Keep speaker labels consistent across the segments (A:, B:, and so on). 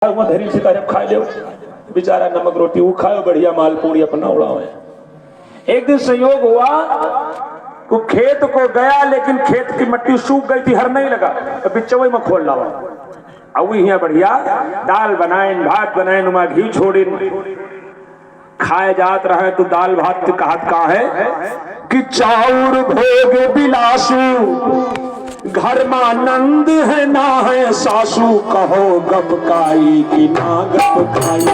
A: धरी से जब खा ले बेचारा नमक रोटी वो खाओ बढ़िया माल पूरी अपना उड़ाओ। एक दिन संयोग हुआ वो खेत को गया, लेकिन खेत की मिट्टी सूख गई थी, हर नहीं लगा तो बिचवई में खोल लावा। अब यहाँ बढ़िया दाल बनाए, भात बनाए, नुमा घी छोड़े खाए जात रहे। तो दाल भात के कहत का है कि चाउर भोग बिलासु घर में आनंद है ना है सासू, कहो गप काई कि ना गप काई,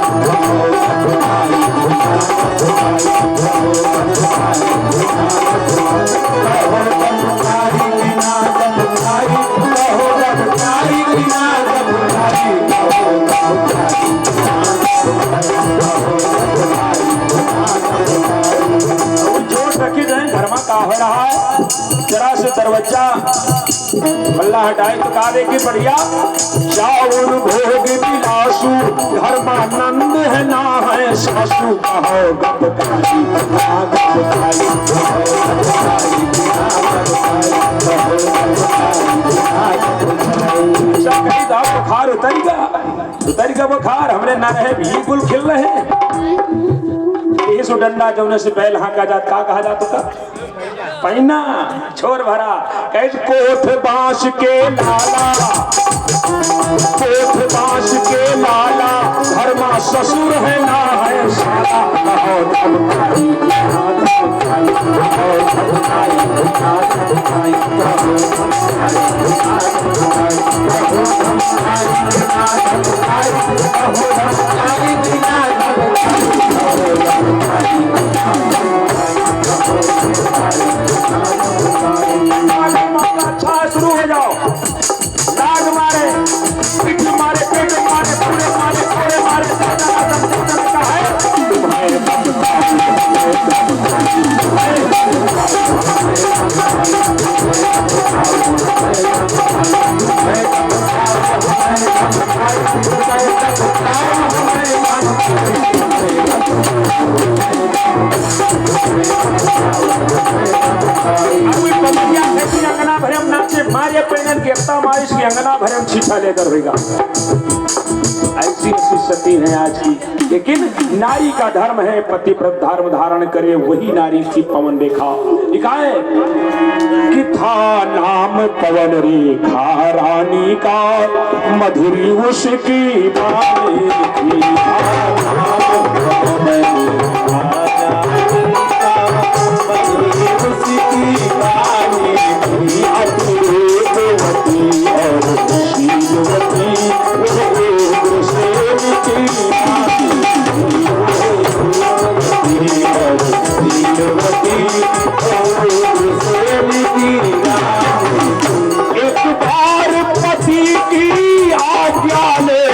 A: जोर रखी जाए घर में का हो रहा है। जरा से दरवाजा मल्ला हटाए तो कहा देखिए बढ़िया चाउर भोग बिलासु घर में आनंद है ना है सासू, कहो गप खाई ना गप खाई, बुखार उतर गया बुखार हमने ना रहे बिल्कुल खिल रहे। इस डंडा जौने से पहले हाँ का कहा जाता था पहना छोर भरा कैसे कोठ बांस के लाला, कोठ बांस के लाला घर में ससुर है ना है साला, कहो गप खाई ना गप खाई, कहो गप खाई ना गप खाई, कहो गप खाई ना गप खाई, कहो गप खाई ना गप खाई, कहो गप खाई ना गप खाई, कहो गप खाई शुरू हो जाओ। लाग मारे पीठ मारे पेट मारे पूरे मारे पूरे मारे का है अंगना भरम नाचे मारे पेनन के अपना मारिश की अंगना भरम छीछा लेकर होगा। ऐसी ऐसी सती है आज की, लेकिन नारी का धर्म है पति धर्म धारण करे वही नारी की पवन रेखा दिखाए कि था नाम पवन रेखा रानी का मधुरी उसकी बानी थी, एक बार पति की आज्ञा ले,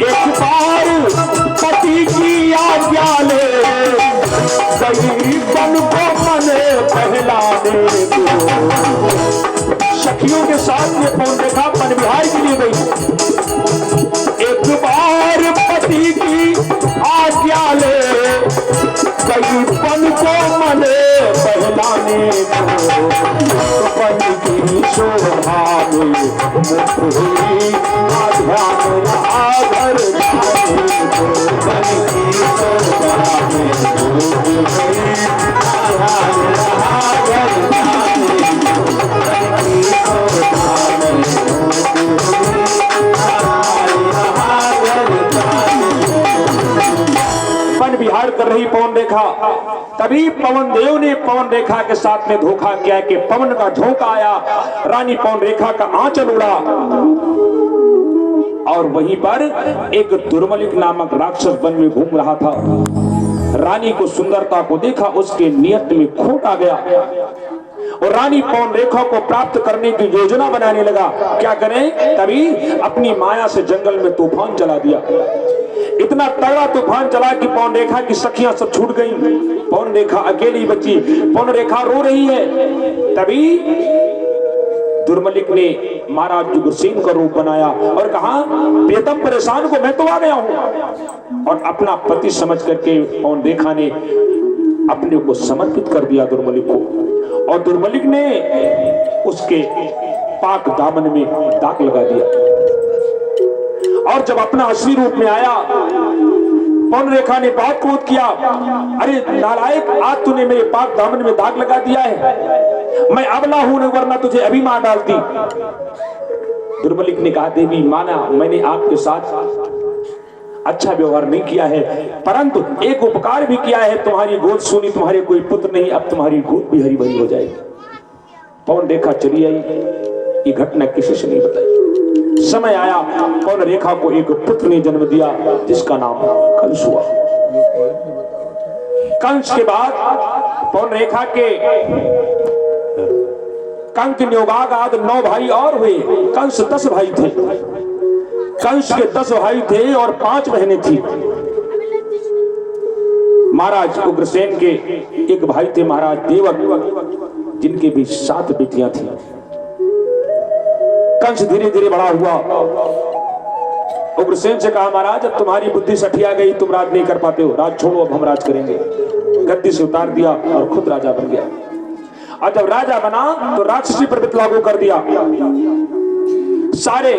A: एक बार पति की आज्ञा ले, बन को मने पहला दे। सखियों के साथ ये फोन देखा पन बिहार के लिए गई। एक बार पति की आज्ञा ले, पन को मने पहलाने को, पन की शोभा में मुक्त हुई ध्यान आधर जाने को, पन की शोभा में मुक्त हुई ध्यान आधर जाने को, पन की शोभा में मुक्त हुई पन बिहार कर रही पवन रेखा। तभी पवन देव ने पवन रेखा के साथ में धोखा किया कि पवन का झोंका आया, रानी पवन रेखा का आंचल उड़ा और वहीं पर एक दुर्मलिक नामक राक्षस वन में घूम रहा था। रानी को सुंदरता को देखा, उसके नियत में खोट आ गया और रानी पवन रेखा को प्राप्त करने की योजना बनाने लगा। क्या करें? तभी अपनी माया से जंगल में तूफान चला दिया। इतना तगड़ा तूफान चला कि पवन रेखा की सखियां सब छूट गई। पवन रेखा अकेली बची, पवन रेखा रो रही है। तभी दुर्मलिक ने महाराज जुगुरसेन का रूप बनाया और कहा प्रियतम परेशान को मैं तो आ गया हूं, और अपना पति समझ करके पवन रेखा ने अपने को समर्पित कर दिया दुर्मलिक को, और दुर्मलिक ने उसके पाक दामन में दाग लगा दिया। और जब अपना असली रूप में आया, पौन रेखा ने बहुत क्रोध किया, अरे नालायक, आज तूने मेरे पाक दामन में दाग लगा दिया है, मैं अबला हूं, वरना तुझे अभी मार डालती। दुर्बलिक ने कहा, देवी माना मैंने आपके साथ अच्छा व्यवहार नहीं किया है, परंतु एक उपकार भी किया है, तुम्हारी गोद सुनी, तुम्हारे कोई पुत्र नहीं, अब तुम्हारी गोद भी हरी भरी हो जाएगी। पौन रेखा चली आई, ये घटना किसी से नहीं बताई। समय आया, पौन रेखा को एक पुत्र ने जन्म दिया जिसका नाम कंस हुआ। कंस के बाद पौन रेखा के कंस न्योगागाद 9 भाई और हुए। कंस 10 भाई थे। कंस के 10 भाई थे और 5 बहनें थी। महाराज उग्रसेन के एक भाई थे महाराज देवक, जिनके भी 7 बेटियां थी। कंस धीरे धीरे बड़ा हुआ। उग्रसेन से कहा, महाराज अब तुम्हारी बुद्धि सठिया गई, तुम राज नहीं कर पाते हो, राज छोड़ो, अब हम राज करेंगे। गद्दी से उतार दिया और खुद राजा बन गया। और जब राजा बना तो राक्षसी प्रवृत्ति लागू कर दिया। सारे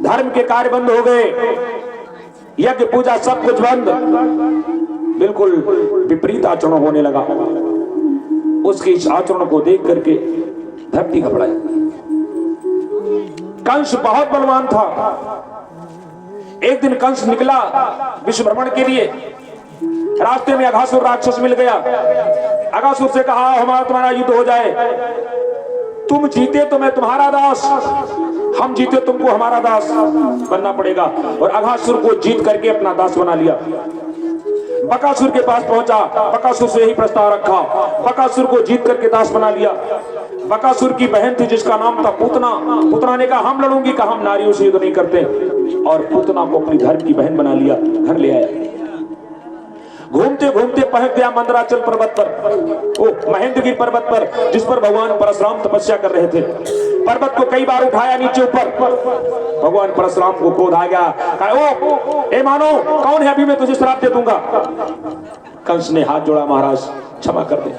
A: धर्म के कार्य बंद हो गए, यज्ञ पूजा सब कुछ बंद, बिल्कुल विपरीत आचरण होने लगा। उसके इस आचरण को देख करके धरती घबराई। कंस बहुत बलवान था। एक दिन कंस निकला विश्व भ्रमण के लिए। रास्ते में अघासुर राक्षस मिल गया। अघासुर से कहा, हमारा तुम्हारा युद्ध हो जाए, तुम जीते तो मैं तुम्हारा दास, हम जीते तुमको हमारा दास बनना पड़ेगा। और अघासुर को जीत करके अपना दास बना लिया। बकासुर के पास पहुंचा, बकासुर से यही प्रस्ताव रखा, बकासुर को जीत करके दास बना लिया। बकासुर की बहन थी जिसका नाम था पूतना। पूतना ने कहा, हम लड़ूंगी, कहा हम नारियों से युद्ध नहीं करते, और पूतना को अपनी धर्म की बहन बना लिया, घर ले आया। घूमते घूमते पहुंच गया मंदराचल पर्वत पर, ओ महेंद्रगिरी पर्वत पर, जिस पर भगवान परशुराम तपस्या कर रहे थे। पर्वत को कई बार उठाया नीचे ऊपर। भगवान परशुराम को क्रोध आ गया, कहा, ओ ए मानो, कौन है, अभी मैं तुझे श्राप दे दूंगा। कंस ने हाथ जोड़ा, महाराज क्षमा कर दे।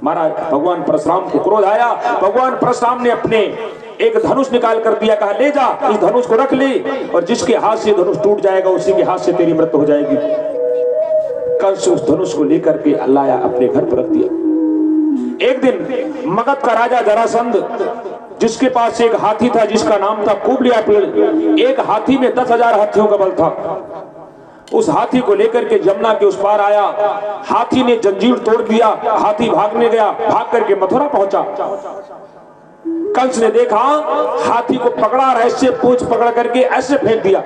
A: महाराज भगवान परशुराम को क्रोध आया। भगवान परशुराम ने अपने एक धनुष निकाल कर दिया, कहा, ले जा, इस धनुष को रख ले, और जिसके हाथ से धनुष टूट जाएगा उसी के हाथ से तेरी मृत्यु हो जाएगी। कंस उस धनुष को लेकर के लाया, अपने घर पर रख दिया। एक दिन मगध का राजा जरासंध, जिसके पास एक हाथी था जिसका नाम था कुबलिया पेड़, एक हाथी में 10,000 हाथियों का बल था। उस हाथी को लेकर के जमुना के उस पार आया। हाथी ने जंजीर तोड़ दिया, हाथी भागने गया, भाग करके मथुरा पहुंचा। कंस ने देखा, हाथी को पकड़ा और ऐसे पूंछ पकड़ करके ऐसे फेंक दिया।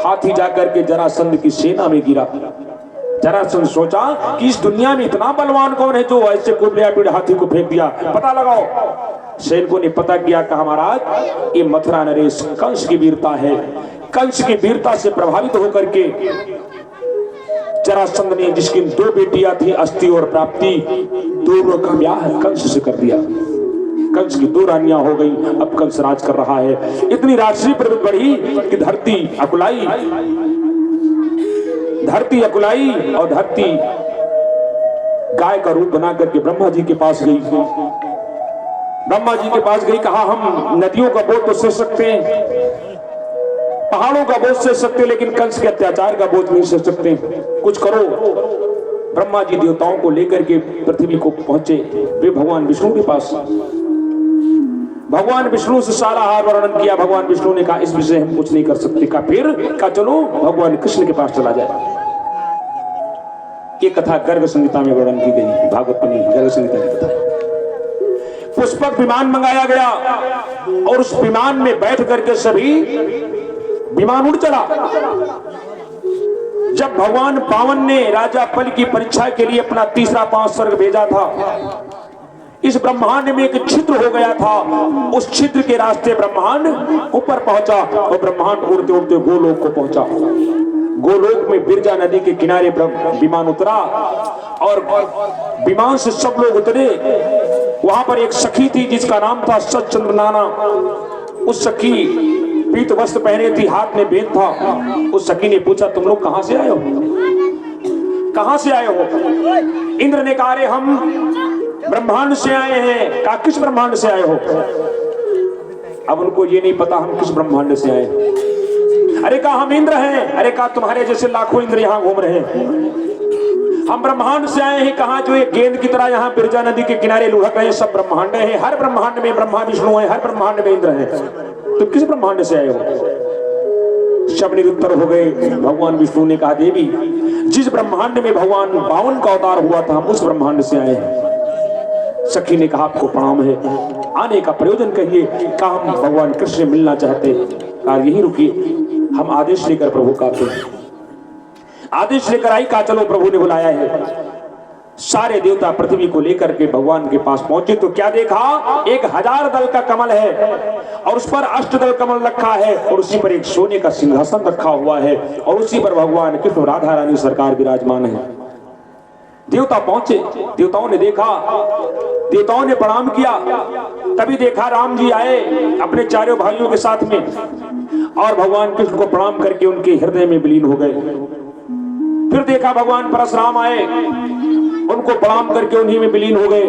A: हाथी जाकर के जरासंध की सेना में गिरा। जरासंध सोचा कि इस दुनिया में इतना बलवान कौन है जो ऐसे कुबलिया पेड़ हाथी को फेंक दिया, पता लगाओ। सैनिकों ने पता किया, कहा, महाराज ये मथुरा नरेश कंस की वीरता है। कंस की वीरता से प्रभावित होकर के जरासंध ने, जिसकी 2 बेटियां थी अस्ति और प्राप्ति, दोनों का ब्याह कंस से कर दिया। कंस की 2 रानियां हो गई। अब कंस राज कर रहा है। इतनी राष्ट्रीय प्रवृत्ति बढ़ी कि धरती अकुलाई और धरती गाय का रूप बना करके ब्रह्मा जी के पास गई। ब्रह्मा जी के पास गई, कहा, हम नदियों का बोझ तो सह सकते हैं, पहाड़ों का बोझ सह सकते हैं, लेकिन कंस के अत्याचार का बोझ नहीं सह सकते, कुछ करो। ब्रह्मा जी देवताओं को लेकर के पृथ्वी को पहुंचे। वे भगवान विष्णु के पास, भगवान विष्णु से सारा हार वर्णन किया। भगवान विष्णु ने कहा, इस विषय हम कुछ नहीं कर सकते। कहा, फिर कहा, चलो भगवान कृष्ण के पास चला जाए। ये कथा गर्ग संहिता में वर्णन की गई, भागवत में नहीं, गर्ग संहिता की कथा। पुष्पक विमान मंगाया गया और उस विमान में बैठ करके सभी विमान उड़ चला। जब भगवान पावन ने राजा पल की परीक्षा के लिए अपना 3रा 5 स्वर्ग भेजा था, इस ब्रह्मांड में एक छिद्र हो गया था। उस छिद्र के रास्ते ब्रह्मांड ऊपर पहुंचा और ब्रह्मांड उड़ते उड़ते गोलोक को पहुंचा। गोलोक में बिरजा नदी के किनारे विमान उतरा और विमान से सब लोग उतरे। वहां पर एक सखी थी जिसका नाम था सचंद्रनाना। उस सखी पीत वस्त्र पहने थी, हाथ में बेद था। उस सखी ने पूछा, तुम लोग कहां से आए हो, कहां से आए हो? इंद्र ने कहा, अरे हम ब्रह्मांड से आए हैं। कहा, किस ब्रह्मांड से आए हो? अब उनको ये नहीं पता हम किस ब्रह्मांड से आए। अरे कहा हम इंद्र हैं, अरे कहा तुम्हारे जैसे लाखों इंद्र यहाँ घूम रहे हैं। हम ब्रह्मांड से आए हैं, कहा जो एक गेंद की तरह यहाँ बिरजा नदी के किनारे लुढ़क रहे हैं, सब ब्रह्मांड है। हर ब्रह्मांड में ब्रह्मा विष्णु है, हर ब्रह्मांड में इंद्र है। तुम किस ब्रह्मांड से आए हो? सब निरुत्तर हो गए। भगवान विष्णु ने कहा देवी, जिस ब्रह्मांड में भगवान 52 का अवतार हुआ था, हम उस ब्रह्मांड से आए हैं। सखी ने कहा आपको प्रणाम है, आने का प्रयोजन कहिए। कहा हम भगवान कृष्ण से मिलना चाहते हैं। कहा यही रुकिए, हम आदेश लेकर प्रभु का आते हैं। आदेश लेकर आई, कहा चलो प्रभु ने बुलाया है। सारे देवता पृथ्वी को लेकर के भगवान के पास पहुंचे तो क्या देखा? 1000 दल का कमल है और उस पर अष्टदल कमल रखा है और उसी पर एक सोने का सिंहासन रखा हुआ है और उसी पर भगवान कृष्ण राधा रानी सरकार विराजमान है। देवता पहुंचे, देवताओं ने देखा, देवताओं ने प्रणाम किया। तभी देखा राम जी आए अपने चारों भाइयों के साथ में और भगवान कृष्ण को प्रणाम करके उनके हृदय में विलीन हो गए। फिर देखा भगवान परशुराम आए, उनको प्रणाम करके उन्हीं में विलीन हो गए।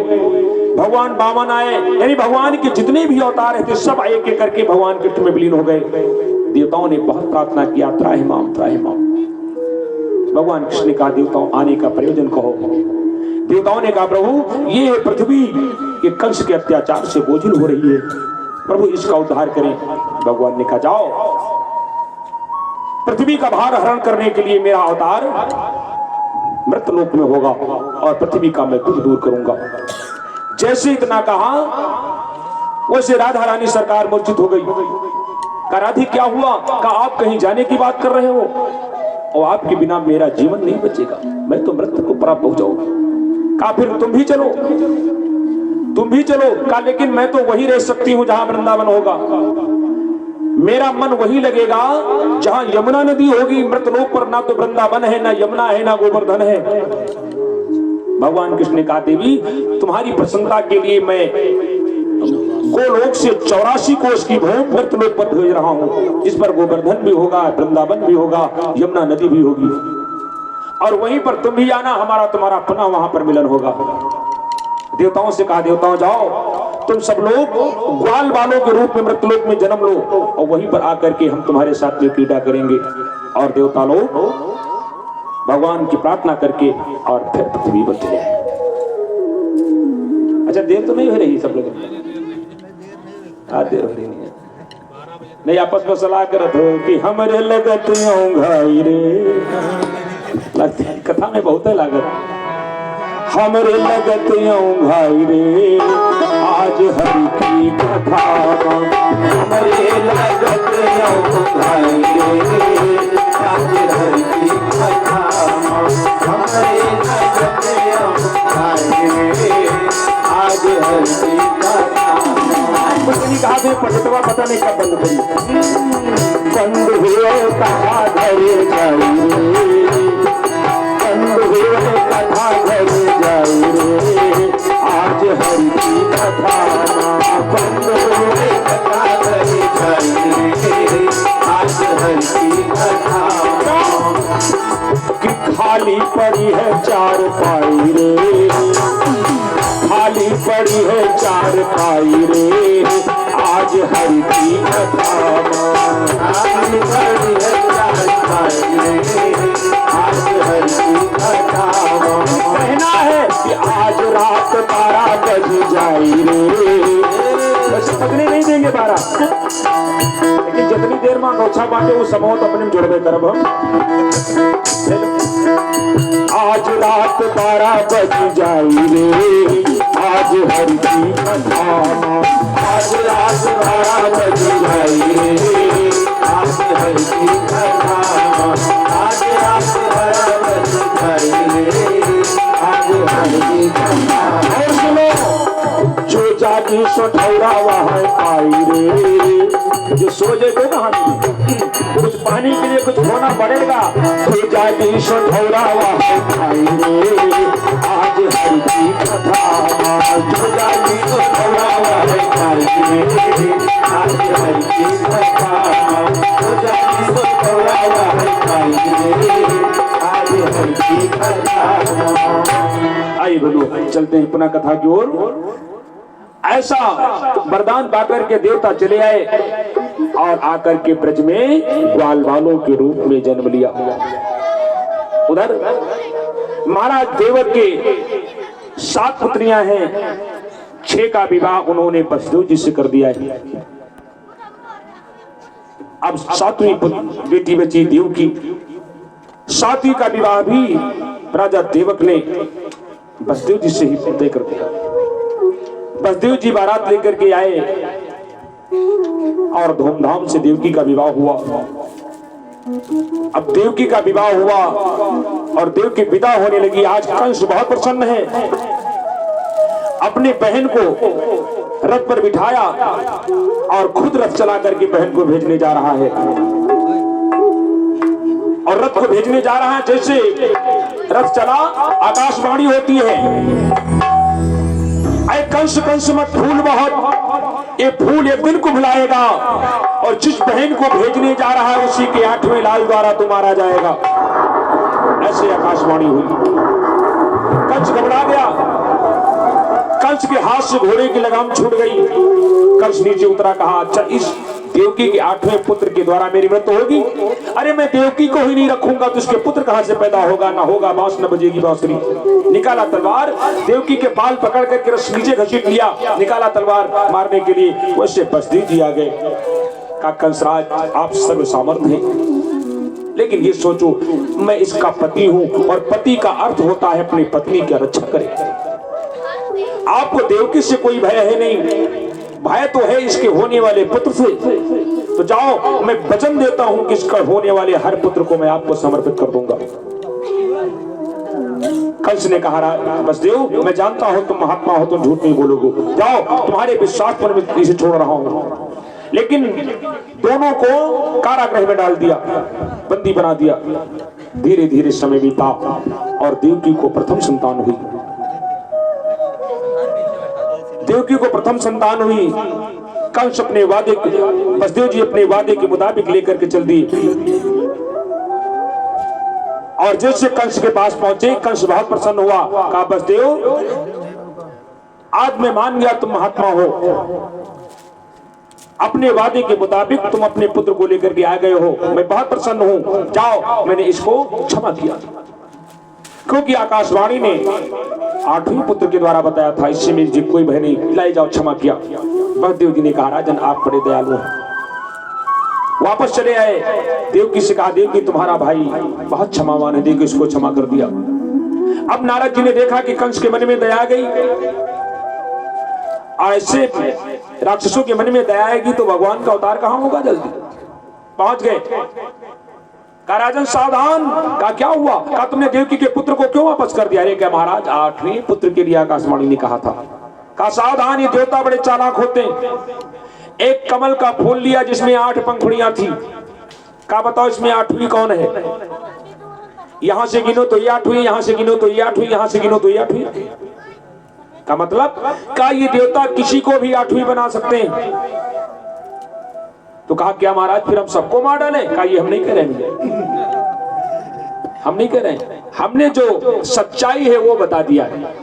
A: भगवान वामन आए, यानी भगवान के जितने भी अवतार थे सब एक एक करके भगवान कृष्ण में विलीन हो गए। देवताओं ने बहुत प्रार्थना किया, त्राहि माम त्राहि माम। भगवान कृष्ण ने कहा देवताओं आने का प्रयोजन कहो। देवताओं ने कहा प्रभु ये पृथ्वी के कंस के अत्याचार से बोझिल हो रही है, प्रभु इसका उद्धार करें। भगवान ने कहा जाओ, पृथ्वी का भार हरण करने के लिए मेरा अवतार मृतलोक में होगा और पृथ्वी का मैं दुख दूर करूंगा। जैसे इतना कहा वैसे राधा रानी सरकार मूर्छित हो गई। कहा राधे क्या हुआ? कहा आप कहीं जाने की बात कर रहे हो और आपके बिना मेरा जीवन नहीं बचेगा, मैं तो मृत्यु को प्राप्त हो जाऊंगा। कहा फिर तुम भी चलो, तुम भी चलो। कहा लेकिन मैं तो वही रह सकती हूं जहां वृंदावन होगा, मेरा मन वही लगेगा जहां यमुना नदी होगी। मृतलोक पर ना तो वृंदावन है, ना यमुना है, ना गोवर्धन है। भगवान कृष्ण ने कहा देवी तुम्हारी प्रसन्नता के लिए मैं गोलोक से 84 कोष की भूमि मृतलोक पर भेज रहा हूं, जिस पर गोवर्धन भी होगा, वृंदावन भी होगा, यमुना नदी भी होगी और वहीं पर तुम भी आना, हमारा तुम्हारा पुनः वहां पर मिलन होगा। देवताओं से कहा देवताओं जाओ तुम सब लोग ग्वाल बालों के रूप में मृतलोक में जन्म लो और वहीं पर आकर के हम तुम्हारे साथ में क्रीड़ा करेंगे। और देवता लोग भगवान की प्रार्थना करके और फिर पृथ्वी पर चले आए। अच्छा देर तो नहीं हो रही, सब लोग देर हो रही नहीं, आपस में सलाह करत हो कि हमरे लगत भाई रे, कथा में बहुत है लागत। हमरे लगत भाई रे आज हरि की कथा, हमरे लगत भाई रे आज हरि की कथा, हमरे लगत भाई रे आज हरि की कथा। पत्नी कहा थे पटवा पता नहीं कब बंद करी, बंद हुए कथा धरे जाई, बंद हुए कथा धरे जाई रे आज हरि की कथा, बंद हुए कथा धरे जाई रे आज हरि की कथा। कि खाली पड़ी है चार पाई रे, खाली पड़ी है चार पाई रे आज हरि की कथा, खाली पड़ी है चार पाई रे आज हरि की कथा। कहना है कि आज रात 12 बज जाई रे, बस पकड़े नहीं देंगे 12, लेकिन जितनी देर मां गौछा बांटे वो समूह तो अपने में जुड़ गए करब हम। आज रात 12 बज जाई रे आज हरि की कथा, आज रात 12 बज जाई रे आज हरि की कथा, आज रात 12 बज जाई रे आज हरि की कथा। और सुनो जो जागी सो ठौरा वहां आई रे, जो सो जाए तो कहानी कुछ पानी के लिए कुछ होना पड़ेगा। जो जागी सो ठौरा वहां आई रे आज हरि की कथा, जो जागी सो ठौरा वहां आई रे आज हरि की कथा, जो जागी सो ठौरा वहां आई रे आज हरि की कथा। आइए बोलो चलते हैं पुनः कथा की ओर। ऐसा वरदान पाकर के देवता चले आए और आकर के ब्रज में ग्वाल बालों के रूप में जन्म लिया। उधर महाराज देवक के 7 पुत्रियां हैं, 6 का विवाह उन्होंने वसुदेव जी से कर दिया है। अब 7वीं बेटी बची देवकी। 7वीं का विवाह भी राजा देवक ने वसुदेव जी से ही तय कर दिया। वसुदेव जी बारात लेकर के आए और धूमधाम से देवकी का विवाह हुआ। अब देवकी का विवाह हुआ और देवकी विदा होने लगी। आज कंस बहुत प्रसन्न है, अपने बहन को रथ पर बिठाया और खुद रथ चला करके बहन को भेजने जा रहा है। और रथ को भेजने जा रहा है, जैसे रथ चला आकाशवाणी होती है, अरे कंस कंस मत फूल बहुत, ये फूल एक दिन को भुलाएगा और जिस बहन को भेजने जा रहा है उसी के 8वें लाल द्वारा तुम मारा जाएगा। ऐसे आकाशवाणी हुई। कंस घबरा गया। कंस के हाथ से घोड़े की लगाम छूट गई। कंस नीचे उतरा, कहा अच्छा इस देवकी के 8वें पुत्र के द्वारा मेरी मृत्यु होगी? अरे मैं देवकी को ही नहीं रखूंगा तो उसके पुत्र कहां से पैदा होगा? ना होगा बांस न बजेगी बांसुरी। निकाला तलवार, देवकी के बाल पकड़ करके रस नीचे घसीट लिया, निकाला तलवार मारने के लिए। वैसे वसुदेव जी आ गए। कहा कंसराज आप सर्व सामर्थ्य हैं, लेकिन ये सोचो मैं इसका पति हूं और पति का अर्थ होता है अपनी पत्नी की रक्षा करे। आपको देवकी से कोई भय है नहीं, भय तो है इसके होने वाले पुत्र से। तो जाओ, मैं वचन देता हूं कि इसका होने वाले हर पुत्र को मैं आपको समर्पित कर दूंगा। कंस ने कहा वसुदेव मैं जानता हूं तुम महात्मा हो, तुम झूठ नहीं बोलोगे, जाओ तुम्हारे विश्वास पर मैं इसे छोड़ रहा हूं। लेकिन दोनों को कारागृह में डाल दिया, बंदी बना दिया। धीरे धीरे समय बीता और देवकी को प्रथम संतान हुई। देवकी को प्रथम संतान हुई। कंस अपने वादे, वसुदेव जी अपने वादे के मुताबिक लेकर के चल दिए। और जैसे कंस के पास पहुंचे, कंस बहुत प्रसन्न हुआ। कहा वसुदेव आज मैं मान गया तुम महात्मा हो, अपने वादे के मुताबिक तुम अपने पुत्र को लेकर के आ गए हो, मैं बहुत प्रसन्न हूं। जाओ, मैंने इसको क्षमा किया, क्योंकि आकाशवाणी ने 8वें पुत्र के द्वारा बताया था इससे मेरी कोई भय नहीं, लाई जाओ, क्षमा किया। वसुदेव जी ने कहा राजन आप बड़े दयालु हैं। वापस चले आए। देवकी से कहा देवकी तुम्हारा भाई बहुत क्षमावान है, देवकी इसको क्षमा कर दिया। अब नारद जी ने देखा कि कंस के मन में दया आ गई, ऐसे राक्षसों के मन में दया आएगी तो भगवान का अवतार कहां होगा? जल्दी पहुंच गए। कहा राजन सावधान। कहा क्या हुआ? कहा तुमने देवकी के पुत्र को क्यों वापस कर दिया? अरे क्या महाराज 8वें पुत्र के लिए आकाशवाणी ने कहा था। कहा सावधान, ये देवता बड़े चालाक होते हैं। एक कमल का फूल लिया जिसमें 8 पंखुड़ियां थी। कहा बताओ इसमें 8वीं कौन है? यहां से गिनो तो ये 8वीं, यहां से गिनो तो ये 8वीं, यहां से गिनो तो ये 8वीं। का मतलब क्या ये देवता किसी को भी 8वीं बना सकते हैं? तो कहा क्या महाराज फिर हम सबको मार डालें? कहा ये हम नहीं कह रहे, हम नहीं कह रहे, हमने जो सच्चाई है वो बता दिया है।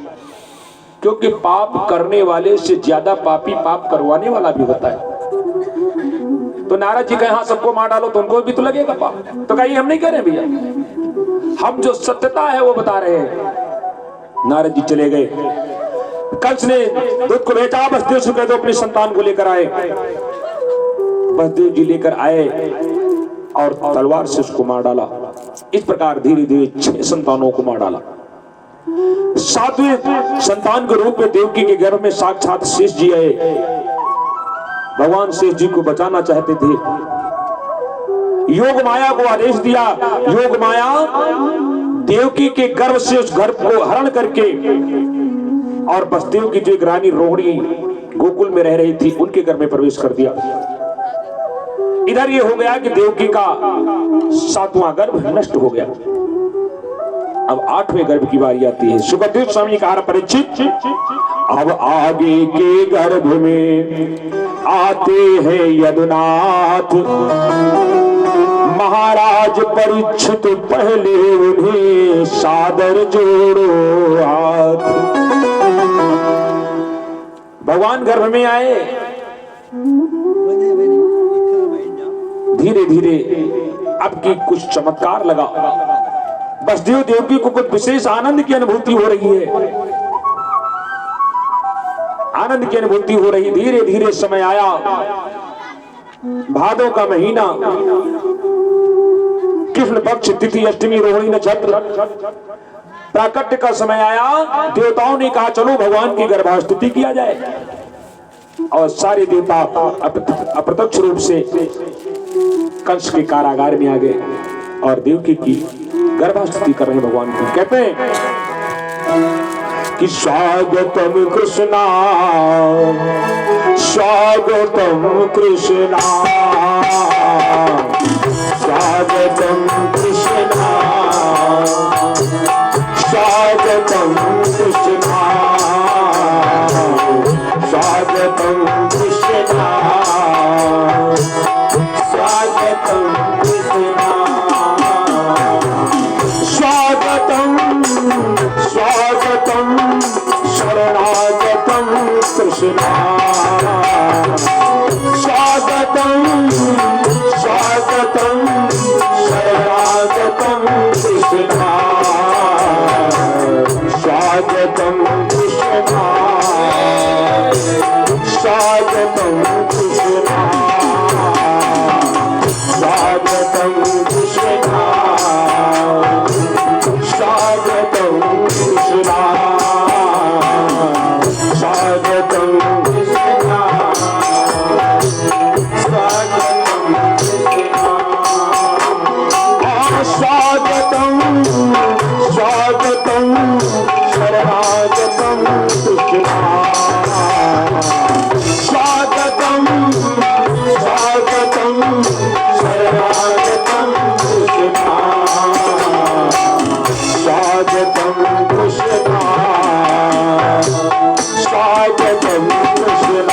A: क्योंकि पाप करने वाले से ज्यादा पापी पाप करवाने वाला भी होता है। तो नारद जी कहे हाँ सबको मार डालो तो उनको भी तो लगेगा पाप। तो कहिए हम नहीं कह रहे भैया, हम जो सत्यता है वो बता रहे हैं। नारद जी चले गए। कंस ने दूत को भेजा, वसुदेव से कह दो अपनी संतान को लेकर आए। वसुदेव जी लेकर आए और तलवार से उसको मार डाला। इस प्रकार धीरे धीरे 6 संतानों को मार डाला। 7वें संतान के रूप में देवकी के गर्भ में साक्षात शेष जी आए। भगवान शेष जी को बचाना चाहते थे। योग माया को आदेश दिया। योग माया देवकी के गर्भ से उस गर्भ को हरण करके और वसुदेव की जो एक रानी रोहिणी गोकुल में रह रही थी उनके घर में प्रवेश कर दिया। इधर ये हो गया कि देवकी का 7वां गर्भ नष्ट हो गया। अब 8वें गर्भ की बारी आती है। सुखदेव स्वामी कहा परीक्षित अब आगे के गर्भ में आते हैं यदुनाथ। महाराज परीक्षित पहले उन्हें सादर जोड़ो हाथ। भगवान गर्भ में आए। धीरे धीरे अब की कुछ चमत्कार लगा। वसुदेव देवकी को कुछ विशेष आनंद की अनुभूति हो रही है, आनंद की अनुभूति हो रही। धीरे धीरे समय आया, भादों का महीना, कृष्ण पक्ष तिथि, अष्टमी, रोहिणी नक्षत्र, प्राकट्य का समय आया। देवताओं ने कहा चलो भगवान की गर्भास्तुति किया जाए। और सारे देवता अप्रत्यक्ष रूप से कंस के कारागार में आ गए और देवकी की गर्भास्तुति कर रहे हैं भगवान की। कहते हैं कि स्वागतम कृष्णा, स्वागतम कृष्णा, स्वागतम कृष्णा, स्वागतम कृष्णा, स्वागतम कृष्णा, स्वागतम कृष्णा, स्वागतम स्वागतम शरणागतम कृष्णा, स्वागतम स्वागतम शरणागतम कृष्णा, स्वागतम कृष्णा, स्वागतम कृष्णा, स्वागतम कृष्णा, स्वागतम कृष्णा, स्वागतम कृष्णा, स्वागतम कृष्णा, स्वागतम स्वागतम शरणागतम कृष्णा, स्वागतम स्वागतम शरणागतम कृष्णा, स्वागतम कृष्णा, स्वागतम कृष्णा,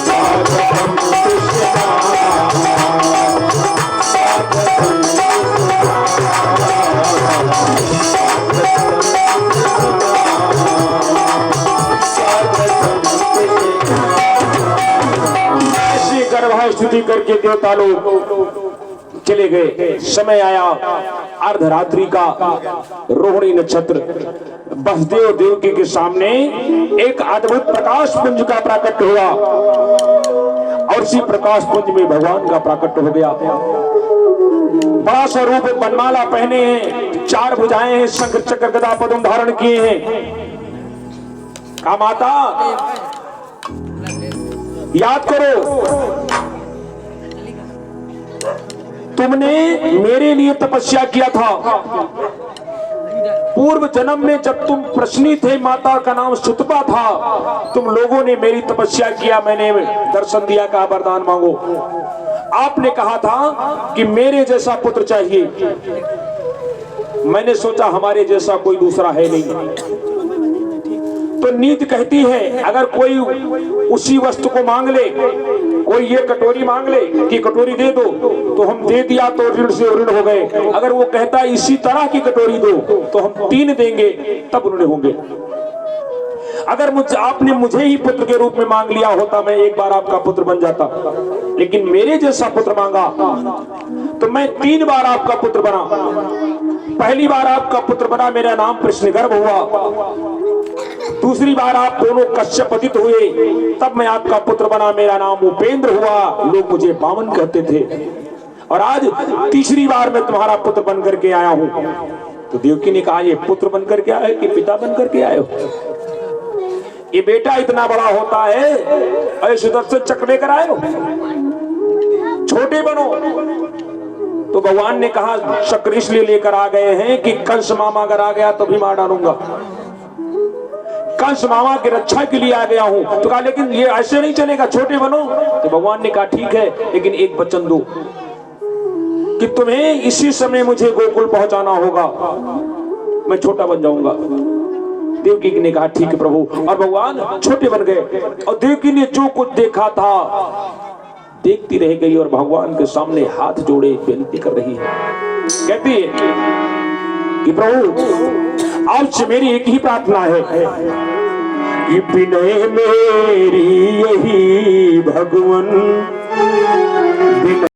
A: स्वागतम कृष्णा, ऐसी गर्भास्तुति करके देवता लोग चले गए। समय आया अर्धरात्रि का, रोहिणी नक्षत्र, वसुदेव देवकी के सामने एक अद्भुत प्रकाश पुंज का प्राकट्य हुआ और इसी प्रकाश पुंज में भगवान का प्राकट्य हो गया। बड़ा सा रूप, बनमाला पहने हैं, 4 भुजाएं हैं, शंख चक्र गदा पद्म धारण किए हैं। कहा माता याद करो, तुमने मेरे लिए तपस्या किया था। पूर्व जन्म में जब तुम प्रश्नी थे, माता का नाम सुतपा था, तुम लोगों ने मेरी तपस्या किया, मैंने दर्शन दिया, कहा वरदान मांगो। आपने कहा था कि मेरे जैसा पुत्र चाहिए। मैंने सोचा हमारे जैसा कोई दूसरा है नहीं। तो नीति कहती है अगर कोई उसी वस्तु को मांग ले, कोई ये कटोरी मांग ले कि कटोरी दे दो, तो हम दे दिया तो ऋण से ऋण हो गए। अगर वो कहता है इसी तरह की कटोरी दो, तो हम 3 देंगे, तब ऋण होंगे। अगर आपने मुझे ही पुत्र के रूप में मांग लिया होता, मैं एक बार आपका पुत्र बन जाता, लेकिन मेरे जैसा पुत्र मांगा तो मैं 3 बार आपका पुत्र बना। पहली बार आपका पुत्र बना, मेरा नाम कृष्णगर्भ हुआ। दूसरी बार आप दोनों कश्यप पतित हुए, तब मैं आपका पुत्र बना, मेरा नाम उपेंद्र हुआ, लोग मुझे पावन कहते थे। और आज तीसरी बार मैं तुम्हारा पुत्र बन करके आया हूं। तो देवकी ने कहा ये पुत्र बन करके आए कि पिता बन करके आए हो? ये बेटा इतना बड़ा होता है, अरे सुदर्शन चक्र लेकर आए हो, छोटे बनो। तो भगवान ने कहा चक्र इसलिए लेकर आ गए हैं कि कंस मामा अगर आ गया तो भी मार डालूंगा। कंस मामा की रक्षा के लिए आ गया हूं। तो कहा लेकिन ये ऐसे नहीं चलेगा, छोटे बनो। तो भगवान ने कहा ठीक है, लेकिन एक वचन दो कि तुम्हें इसी समय मुझे गोकुल पहुंचाना होगा, मैं छोटा बन जाऊंगा। देवकी ने कहा ठीक है प्रभु, और भगवान छोटे बन गए। और देवकी ने जो कुछ देखा था देखती रह गई और भगवान के सामने हाथ जोड़े विनती कर रही है। कहती है कि प्रभु आपसे मेरी एक ही प्रार्थना है
B: कि विनय मेरी यही भगवन